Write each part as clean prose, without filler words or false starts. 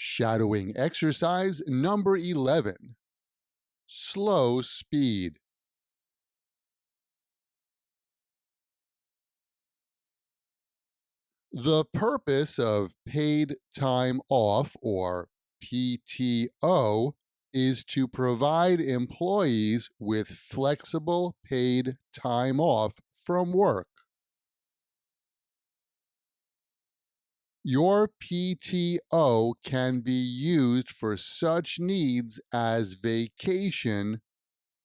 Shadowing exercise number 11. Slow speed. The purpose of paid time off, or PTO, is to provide employees with flexible paid time off from work. Your PTO can be used for such needs as vacation,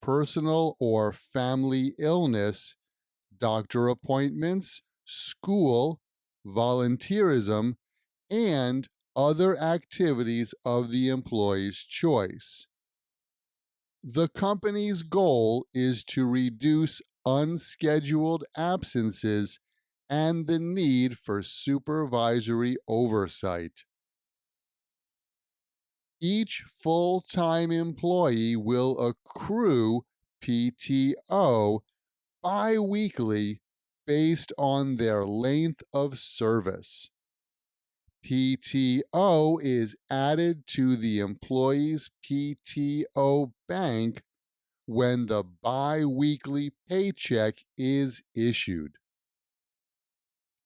personal or family illness, doctor appointments, school, volunteerism, and other activities of the employee's choice. The company's goal is to reduce unscheduled absences and the need for supervisory oversight. Each full-time employee will accrue PTO bi-weekly based on their length of service. PTO is added to the employee's PTO bank when the bi-weekly paycheck is issued.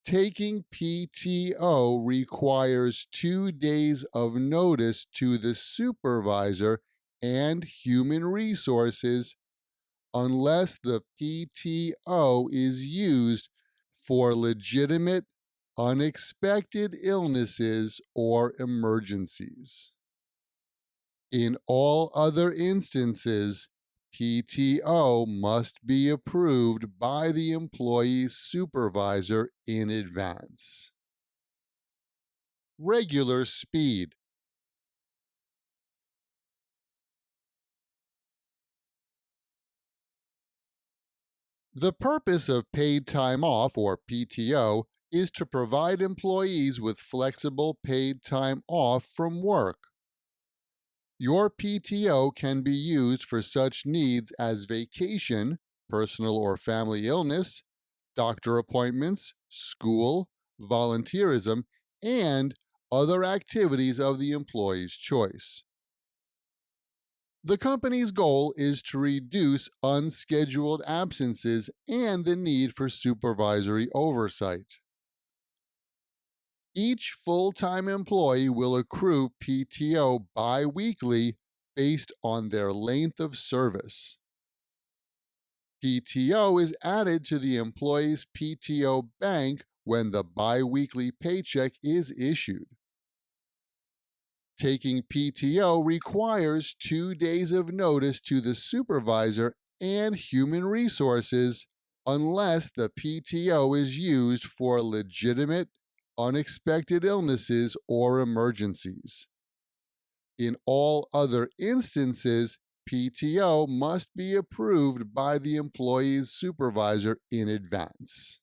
Taking PTO requires 2 days of notice to the supervisor and human resources unless the PTO is used for legitimate, unexpected illnesses or emergencies. In all other instances, PTO must be approved by the employee's supervisor in advance. Regular speed. The purpose of paid time off, or PTO, is to provide employees with flexible paid time off from work. Your PTO can be used for such needs as vacation, personal or family illness, doctor appointments, school, volunteerism, and other activities of the employee's choice. The company's goal is to reduce unscheduled absences and the need for supervisory oversight. Each full-time employee will accrue PTO bi-weekly based on their length of service. PTO is added to the employee's PTO bank when the bi-weekly paycheck is issued. Taking PTO requires 2 days of notice to the supervisor and human resources unless the PTO is used for legitimate, unexpected illnesses or emergencies. In all other instances, PTO must be approved by the employee's supervisor in advance.